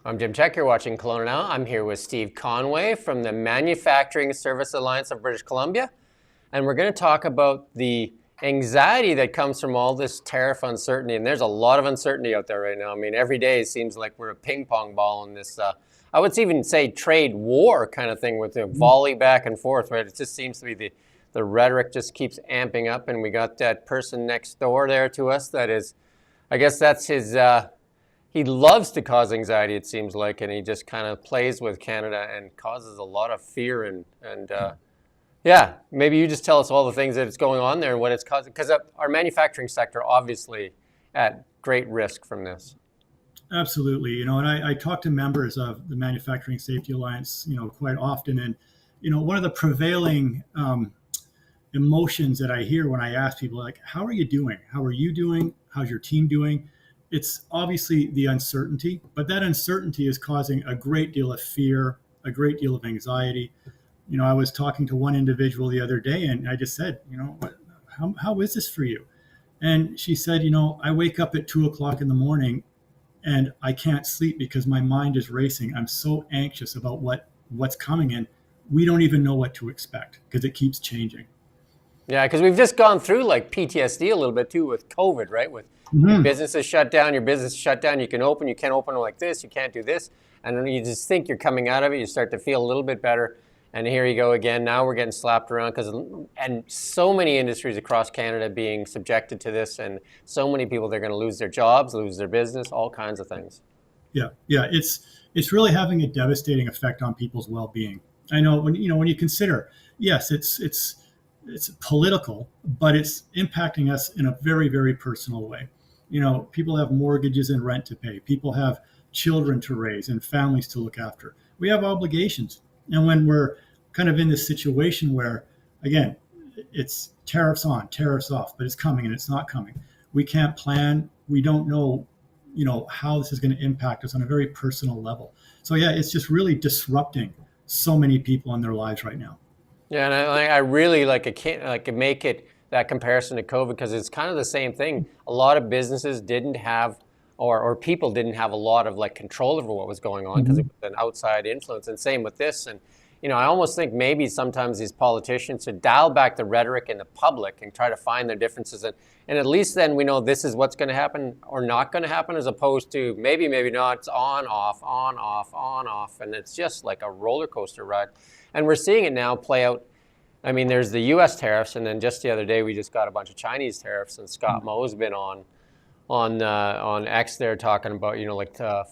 I'm Jim Check. You're watching Kelowna Now. I'm here with Steve Conway from the Manufacturing Service Alliance of British Columbia. And we're going to talk about the anxiety that comes from all this tariff uncertainty. And there's a lot of uncertainty out there right now. I mean, every day it seems like we're a ping pong ball in this, I would even say trade war kind of thing with the volley back and forth, right? It just seems to be the rhetoric just keeps amping up. And we got that person next door there to us that is, I guess that's his, he loves to cause anxiety, it seems like, and he just kind of plays with Canada and causes a lot of fear. And yeah, maybe you just tell us all the things that it's going on there and what it's causing, because our manufacturing sector obviously at great risk from this. Absolutely. And I talk to members of the Manufacturing Safety Alliance, quite often. And, one of the prevailing emotions that I hear when I ask people, like, how are you doing? How are you doing? How's your team doing? It's obviously the uncertainty, but that uncertainty is causing a great deal of fear, a great deal of anxiety. I was talking to one individual the other day and I just said, how is this for you? And she said, I wake up at 2:00 in the morning and I can't sleep because my mind is racing. I'm so anxious about what's coming in. We don't even know what to expect because it keeps changing. Yeah, because we've just gone through like PTSD a little bit too with COVID, right? With your business is shut down, you can open, you can't open like this, you can't do this. And then you just think you're coming out of it, you start to feel a little bit better. And here you go again. Now we're getting slapped around and so many industries across Canada being subjected to this, and so many people, they're going to lose their jobs, lose their business, all kinds of things. Yeah. It's really having a devastating effect on people's well-being. I know when you consider, yes, it's political, but it's impacting us in a very, very personal way. People have mortgages and rent to pay. People have children to raise and families to look after. We have obligations. And when we're kind of in this situation where, again, it's tariffs on, tariffs off, but it's coming and it's not coming. We can't plan. We don't know, how this is going to impact us on a very personal level. So yeah, it's just really disrupting so many people in their lives right now. Yeah, and I really can't make it that comparison to COVID because it's kind of the same thing. A lot of businesses didn't have, or people didn't have a lot of control over what was going on because it was an outside influence. And same with this. And I almost think maybe sometimes these politicians should dial back the rhetoric in the public and try to find their differences. And at least then we know this is what's going to happen or not going to happen, as opposed to maybe not. It's on, off, on, off, on, off. And it's just like a roller coaster ride. And we're seeing it now play out. I mean, there's the U.S. tariffs, and then just the other day we just got a bunch of Chinese tariffs, and Scott Moe's been on X there talking about,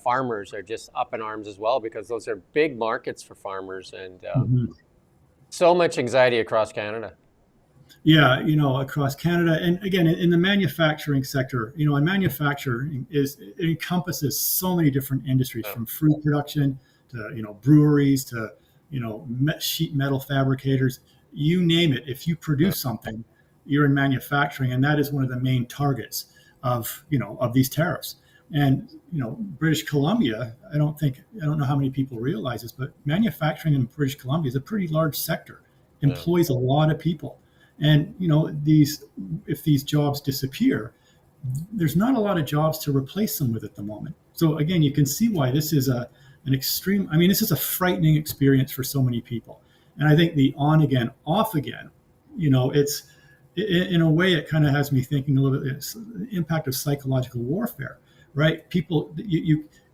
farmers are just up in arms as well because those are big markets for farmers, and so much anxiety across Canada. Yeah, across Canada. And again, in the manufacturing sector, and manufacturing it encompasses so many different industries, from fruit production to, breweries to, sheet metal fabricators, you name it. If you produce something, you're in manufacturing, and that is one of the main targets of these tariffs. And British Columbia, I don't know how many people realize this, but manufacturing in British Columbia is a pretty large sector, employs a lot of people. And if these jobs disappear, there's not a lot of jobs to replace them with at the moment. So again, you can see why this is an extreme. I mean, this is a frightening experience for so many people. And I think the on again, off again, it's in a way it kind of has me thinking a little bit. It's the impact of psychological warfare, right? People,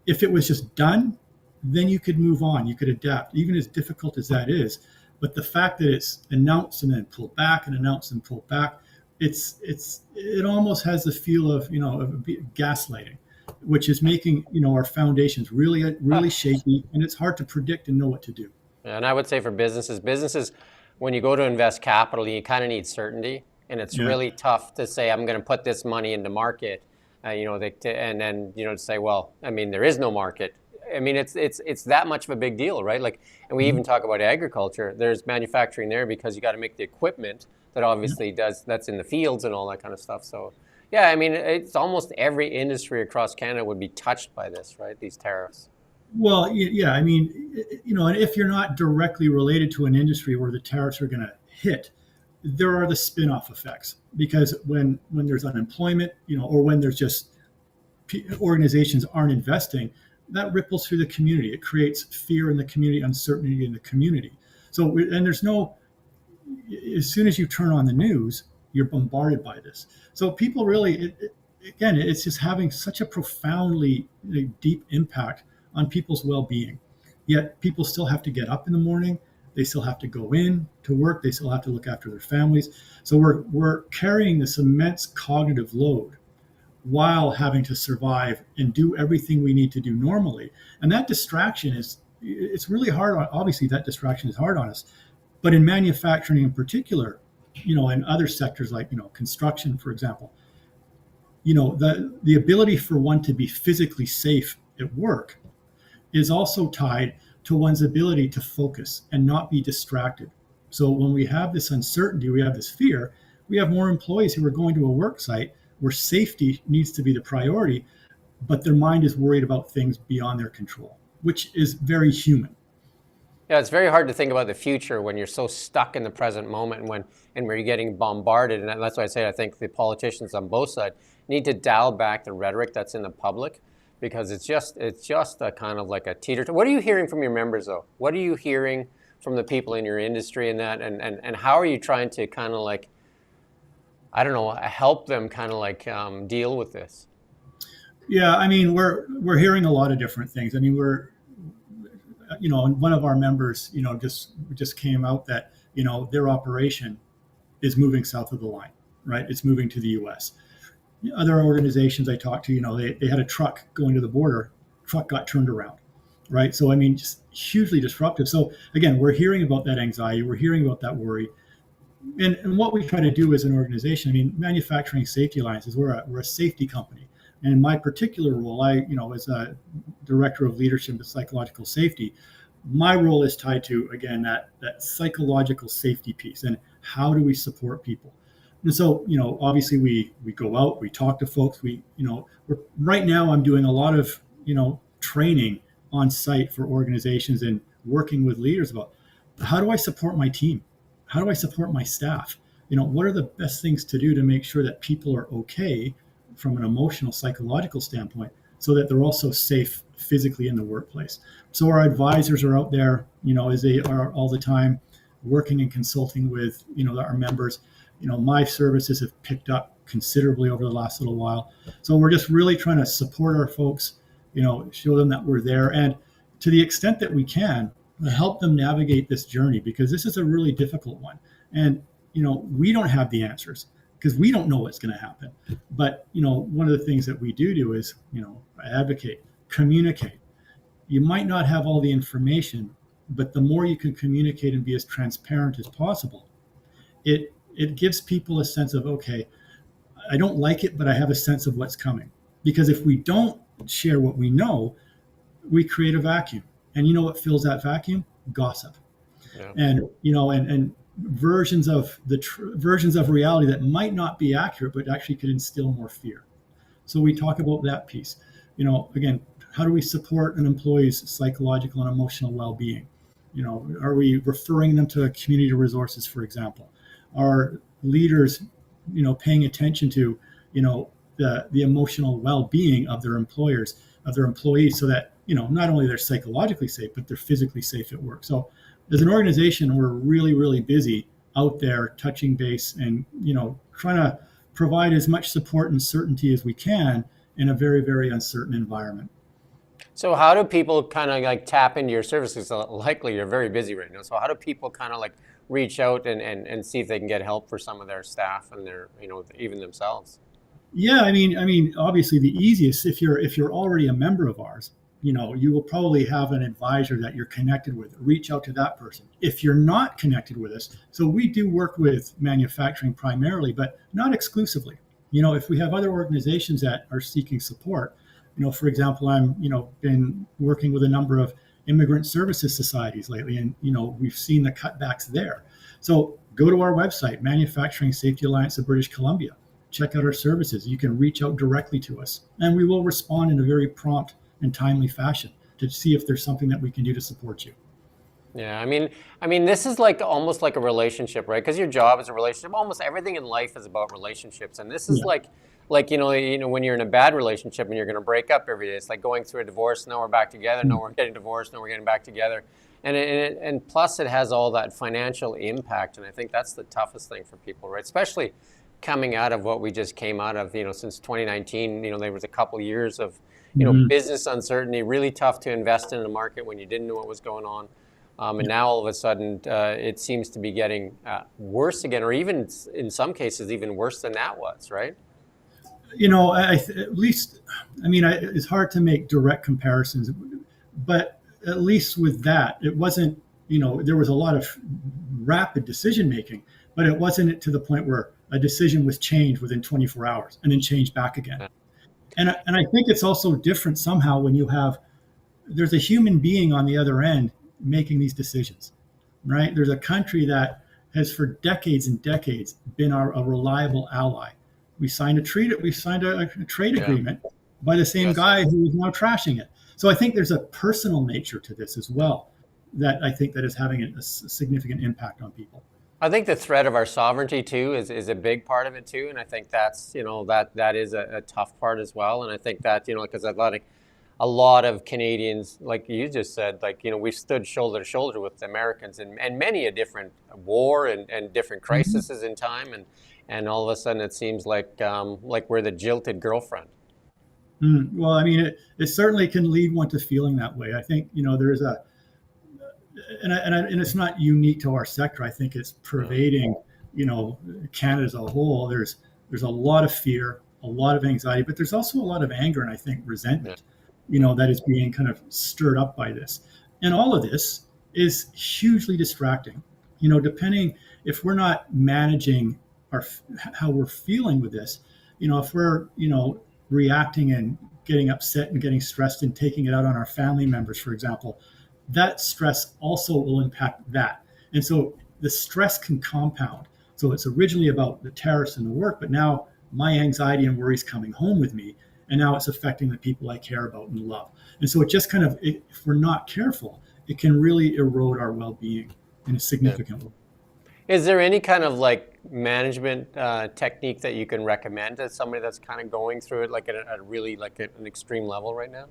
if it was just done, then you could move on, you could adapt, even as difficult as that is. But the fact that it's announced and then pulled back and announced and pulled back, it almost has the feel of of gaslighting, which is making our foundations really shaky, and it's hard to predict and know what to do. And I would say for businesses, when you go to invest capital, you kind of need certainty, and it's really tough to say I'm going to put this money into market, and then to say, well, I mean, there is no market. I mean, it's that much of a big deal, right? And we even talk about agriculture. There's manufacturing there because you got to make the equipment that obviously that's in the fields and all that kind of stuff. So, yeah, I mean, it's almost every industry across Canada would be touched by this, right? These tariffs. Well, yeah, I mean, and if you're not directly related to an industry where the tariffs are going to hit, there are the spin-off effects, because when there's unemployment, or when there's just organizations aren't investing, that ripples through the community. It creates fear in the community, uncertainty in the community. So, and there's no, as soon as you turn on the news, you're bombarded by this. So people really, again, it's just having such a profoundly deep impact on people's well-being. Yet people still have to get up in the morning. They still have to go in to work. They still have to look after their families. So we're carrying this immense cognitive load while having to survive and do everything we need to do normally. And that distraction is, it's really hard on, obviously that distraction is hard on us, but in manufacturing in particular, in other sectors like, construction, for example, the ability for one to be physically safe at work is also tied to one's ability to focus and not be distracted. So when we have this uncertainty, we have this fear, we have more employees who are going to a work site where safety needs to be the priority, but their mind is worried about things beyond their control, which is very human. Yeah, it's very hard to think about the future when you're so stuck in the present moment and where you're getting bombarded. And that's why I say I think the politicians on both sides need to dial back the rhetoric that's in the public, because it's just a kind of like a teeter. What are you hearing from your members though? What are you hearing from the people in your industry and that, and how are you trying to kind of like, I don't know, help them kind of like deal with this? Yeah, I mean, we're hearing a lot of different things. I mean, one of our members, just came out that, their operation is moving south of the line, right? It's moving to the U.S. Other organizations I talked to, they had a truck going to the border, truck got turned around, right? So, I mean, just hugely disruptive. So again, we're hearing about that anxiety, we're hearing about that worry. And what we try to do as an organization, I mean, Manufacturing Safety Alliances, we're a safety company. And in my particular role, as a director of leadership and psychological safety, my role is tied to, again, that psychological safety piece and how do we support people. And so, obviously we go out, we talk to folks, right now I'm doing a lot of, training on site for organizations and working with leaders about how do I support my team? How do I support my staff? What are the best things to do to make sure that people are okay from an emotional, psychological standpoint, so that they're also safe physically in the workplace. So our advisors are out there, as they are all the time, working and consulting with, our members. My services have picked up considerably over the last little while. So we're just really trying to support our folks, show them that we're there. And to the extent that we can, help them navigate this journey, because this is a really difficult one. And, we don't have the answers, because we don't know what's going to happen. But, one of the things that we do is, advocate, communicate. You might not have all the information, but the more you can communicate and be as transparent as possible, it gives people a sense of, okay, I don't like it, but I have a sense of what's coming. Because if we don't share what we know, we create a vacuum. And you know what fills that vacuum? Gossip. Yeah. And versions of reality that might not be accurate, but actually could instill more fear. So we talk about that piece. Again, how do we support an employee's psychological and emotional well-being? Are we referring them to community resources, for example? Are leaders, paying attention to, the emotional well-being of their employers, of their employees, so that, not only they're psychologically safe, but they're physically safe at work. So as an organization, we're really, really busy out there touching base and, trying to provide as much support and certainty as we can in a very, very uncertain environment. So how do people kind of like tap into your services? Likely you're very busy right now. So how do people kind of like reach out and see if they can get help for some of their staff and their, even themselves? Yeah, I mean, obviously the easiest, if you're already a member of ours, you will probably have an advisor that you're connected with. Reach out to that person. If you're not connected with us, so we do work with manufacturing primarily, but not exclusively. If we have other organizations that are seeking support, for example, I'm, been working with a number of immigrant services societies lately, and, we've seen the cutbacks there. So go to our website, Manufacturing Safety Alliance of British Columbia. Check out our services. You can reach out directly to us, and we will respond in a very prompt and timely fashion to see if there's something that we can do to support you. Yeah, I mean, this is like almost like a relationship, right? Because your job is a relationship. Almost everything in life is about relationships, and this is like like when you're in a bad relationship and you're going to break up every day. It's like going through a divorce. Now we're back together. No, we're getting divorced. No, we're getting back together. And plus it has all that financial impact. And I think that's the toughest thing for people, right? Especially coming out of what we just came out of, since 2019, there was a couple years of, business uncertainty, really tough to invest in the market when you didn't know what was going on. And now all of a sudden, it seems to be getting worse again, or even in some cases, even worse than that was, right? At least, it's hard to make direct comparisons, but at least with that, it wasn't, there was a lot of rapid decision making, but it wasn't to the point where a decision was changed within 24 hours and then changed back again. Yeah. And I think it's also different somehow when there's a human being on the other end making these decisions, right? There's a country that has for decades and decades been a reliable ally. We signed a trade agreement by the same guy who is now trashing it. So I think there's a personal nature to this as well that I think that is having a significant impact on people. I think the threat of our sovereignty too is a big part of it too, and I think that's that is a tough part as well. And I think that because a lot of Canadians, like you just said, we stood shoulder to shoulder with the Americans in many a different war and different crises in time, and all of a sudden it seems like we're the jilted girlfriend. Well, it certainly can lead one to feeling that way. I think there's and it's not unique to our sector. I think it's pervading, Canada as a whole. There's a lot of fear, a lot of anxiety, but there's also a lot of anger and I think resentment, that is being kind of stirred up by this. And all of this is hugely distracting. Depending if we're not managing how we're feeling with this, if we're, reacting and getting upset and getting stressed and taking it out on our family members, for example, that stress also will impact that. And so the stress can compound. So it's originally about the tariffs and the work, but now my anxiety and worries coming home with me, and now it's affecting the people I care about and love. And so it just kind of, if we're not careful, it can really erode our well-being in a significant way. Is there any kind of management technique that you can recommend to somebody that's kind of going through it at really an extreme level right now?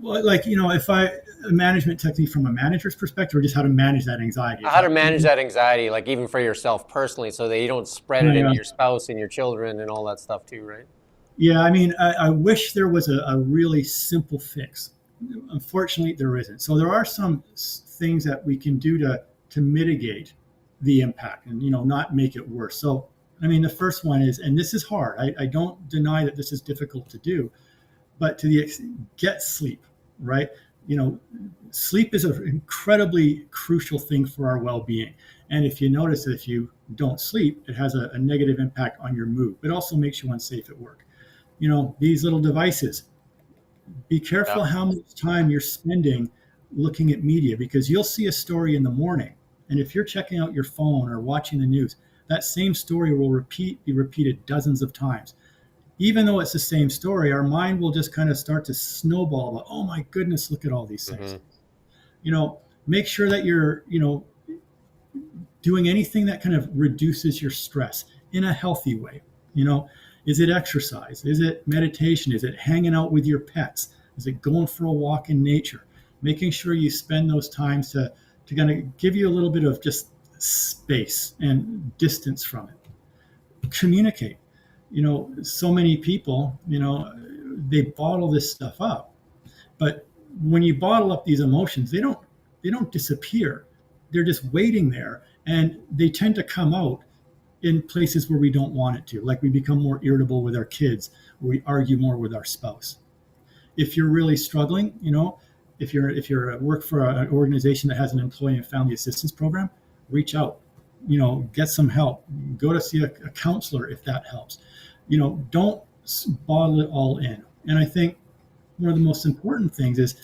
Well, a management technique from a manager's perspective, or just how to manage that anxiety? How to manage that anxiety, even for yourself personally, so that you don't spread it into your spouse and your children and all that stuff too, right? Yeah, I wish there was a really simple fix. Unfortunately, there isn't. So there are some things that we can do to mitigate the impact and, not make it worse. So, the first one is, and this is hard. I don't deny that this is difficult to do, but get sleep, right? Sleep is an incredibly crucial thing for our well-being. And if you notice that if you don't sleep, it has a negative impact on your mood. It also makes you unsafe at work. These little devices, be careful how much time you're spending looking at media, because you'll see a story in the morning. And if you're checking out your phone or watching the news, that same story will be repeated dozens of times. Even though it's the same story, our mind will just kind of start to snowball about, oh my goodness, look at all these things. Make sure that you're, doing anything that kind of reduces your stress in a healthy way. Is it exercise? Is it meditation? Is it hanging out with your pets? Is it going for a walk in nature? Making sure you spend those times to kind of give you a little bit of just space and distance from it. Communicate. So many people, they bottle this stuff up. But when you bottle up these emotions, they don't disappear. They're just waiting there, and they tend to come out in places where we don't want it to. Like we become more irritable with our kids, or we argue more with our spouse. If you're really struggling, if you're at work for an organization that has an employee and family assistance program, reach out. Get some help. Go to see a counselor if that helps. Don't bottle it all in. And I think one of the most important things is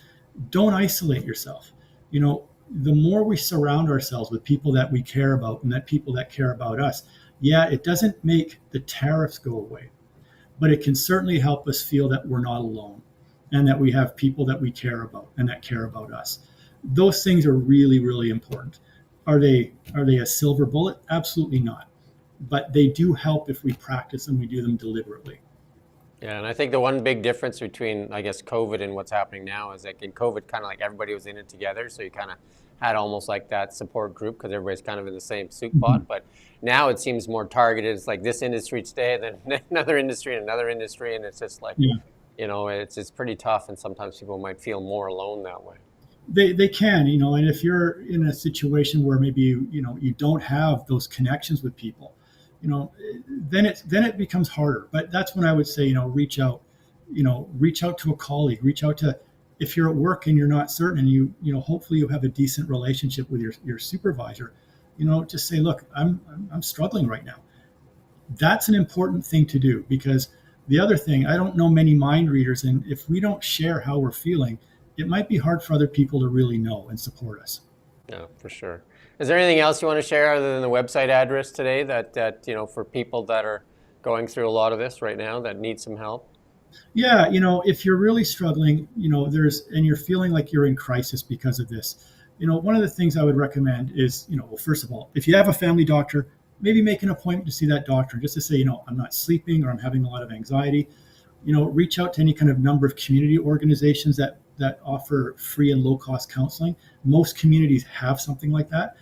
don't isolate yourself. The more we surround ourselves with people that we care about and that people that care about us, it doesn't make the tariffs go away, but it can certainly help us feel that we're not alone and that we have people that we care about and that care about us. Those things are really, really important. Are they a silver bullet? Absolutely not. but they do help if we practice and we do them deliberately. Yeah, and I think the one big difference between, I guess, COVID and what's happening now is like in COVID, kind of like everybody was in it together. So you kind of had almost like that support group because everybody's kind of in the same soup Mm-hmm. pot. But now it seems more targeted. It's like this industry today, then another industry and another industry. And it's just like, Yeah. it's pretty tough. And sometimes people might feel more alone that way. They can, and if you're in a situation where maybe you don't have those connections with people, then it becomes harder. But that's when I would say, reach out to a colleague, reach out to, if you're at work and you're not certain, and hopefully you have a decent relationship with your supervisor, just say, look, I'm struggling right now. That's an important thing to do, because the other thing, I don't know many mind readers, and if we don't share how we're feeling, it might be hard for other people to really know and support us. Yeah, for sure. Is there anything else you want to share other than the website address today that for people that are going through a lot of this right now that need some help? Yeah, if you're really struggling, and you're feeling like you're in crisis because of this, one of the things I would recommend is, well, first of all, if you have a family doctor, maybe make an appointment to see that doctor, just to say, I'm not sleeping, or I'm having a lot of anxiety. Reach out to any kind of number of community organizations that offer free and low cost counseling. Most communities have something like that.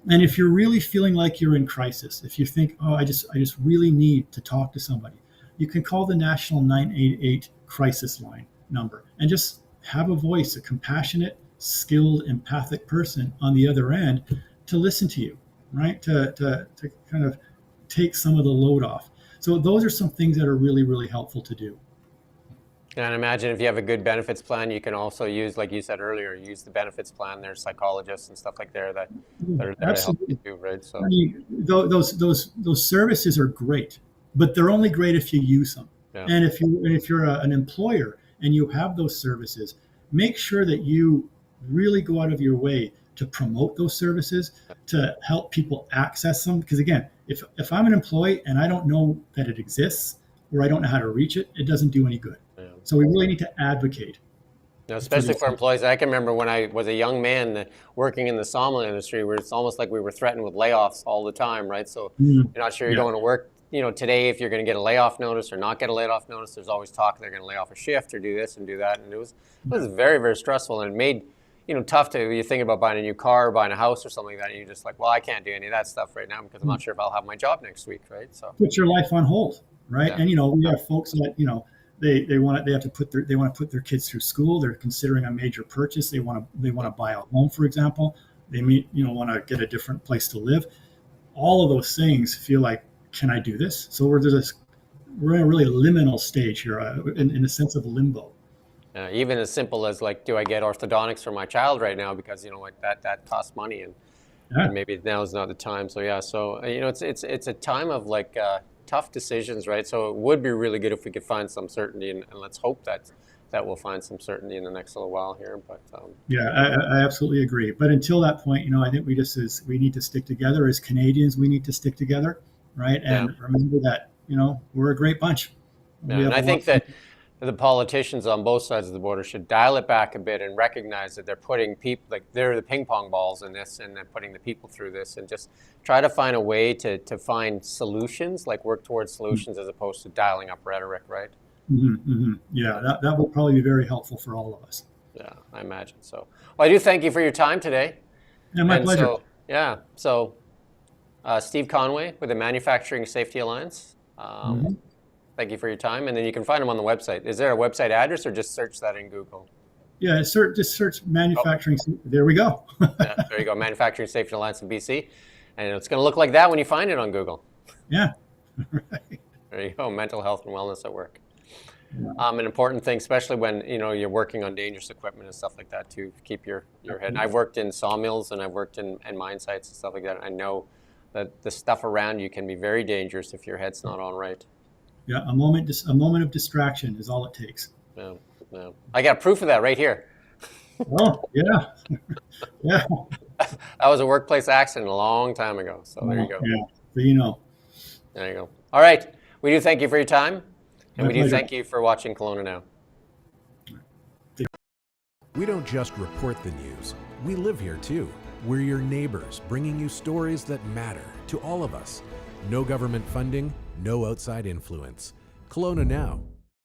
And if you're really feeling like you're in crisis, if you think, oh, I just really need to talk to somebody, you can call the National 988 crisis line number and just have a voice, a compassionate, skilled, empathic person on the other end to listen to you, right? To kind of take some of the load off. So those are some things that are really, really helpful to do. And imagine if you have a good benefits plan, you can also use, like you said earlier, use the benefits plan. There's psychologists and stuff like that are there to help you too, right? So I mean, those services are great, but they're only great if you use them. yeah. And if you're an employer and you have those services, make sure that you really go out of your way to promote those services, to help people access them. Because again, if I'm an employee and I don't know that it exists, or I don't know how to reach it, it doesn't do any good. Yeah. So we really need to advocate. Now, especially for employees. I can remember when I was a young man working in the sawmill industry, where it's almost like we were threatened with layoffs all the time, right? So you're not sure you're going to work, today, if you're going to get a layoff notice or not get a layoff notice. There's always talk they're going to lay off a shift or do this and do that. And it was very, very stressful, and it made, tough to, you think about buying a new car or buying a house or something like that, and you're just like, well, I can't do any of that stuff right now because I'm not sure if I'll have my job next week, right? So put your life on hold, right? Yeah. And we have folks that they want to put their kids through school. They're considering a major purchase. They want to buy a home, for example. They want to get a different place to live. All of those things feel like, can I do this? So we're in a really liminal stage here, in a sense of limbo. Even as simple as like, do I get orthodontics for my child right now? Because that costs money, and maybe now is not the time. So yeah, so it's a time of like tough decisions, right? So it would be really good if we could find some certainty, and let's hope that we'll find some certainty in the next little while here. But yeah, I absolutely agree. But until that point, I think we need to stick together as Canadians. We need to stick together, right? And remember that we're a great bunch. Yeah, and I think that the politicians on both sides of the border should dial it back a bit and recognize that they're putting people, like they're the ping pong balls in this, and they're putting the people through this, and just try to find a way to find solutions, like work towards solutions as opposed to dialing up rhetoric, right? Mm-hmm, mm-hmm. Yeah, that will probably be very helpful for all of us. Yeah, I imagine so. Well, I do thank you for your time today. Yeah, my pleasure. So Steve Conway with the Manufacturing Safety Alliance. Thank you for your time. And then you can find them on the website. Is there a website address, or just search that in Google? Yeah, just search manufacturing. Oh. There we go. Yeah, there you go, Manufacturing Safety Alliance in BC. And it's going to look like that when you find it on Google. Yeah. Right. There you go, mental health and wellness at work. Yeah. An important thing, especially when you're working on dangerous equipment and stuff like that, to keep your head. And I've worked in sawmills and I've worked in mine sites and stuff like that. And I know that the stuff around you can be very dangerous if your head's not on right. Yeah, a moment of distraction is all it takes. Yeah. I got proof of that right here. Oh, yeah. Yeah. That was a workplace accident a long time ago. So there you go. Yeah, so There you go. All right. We do thank you for your time. And My we do pleasure. thank you for watching Kelowna Now. We don't just report the news. We live here too. We're your neighbors, bringing you stories that matter to all of us. No government funding, no outside influence. Kelowna Now.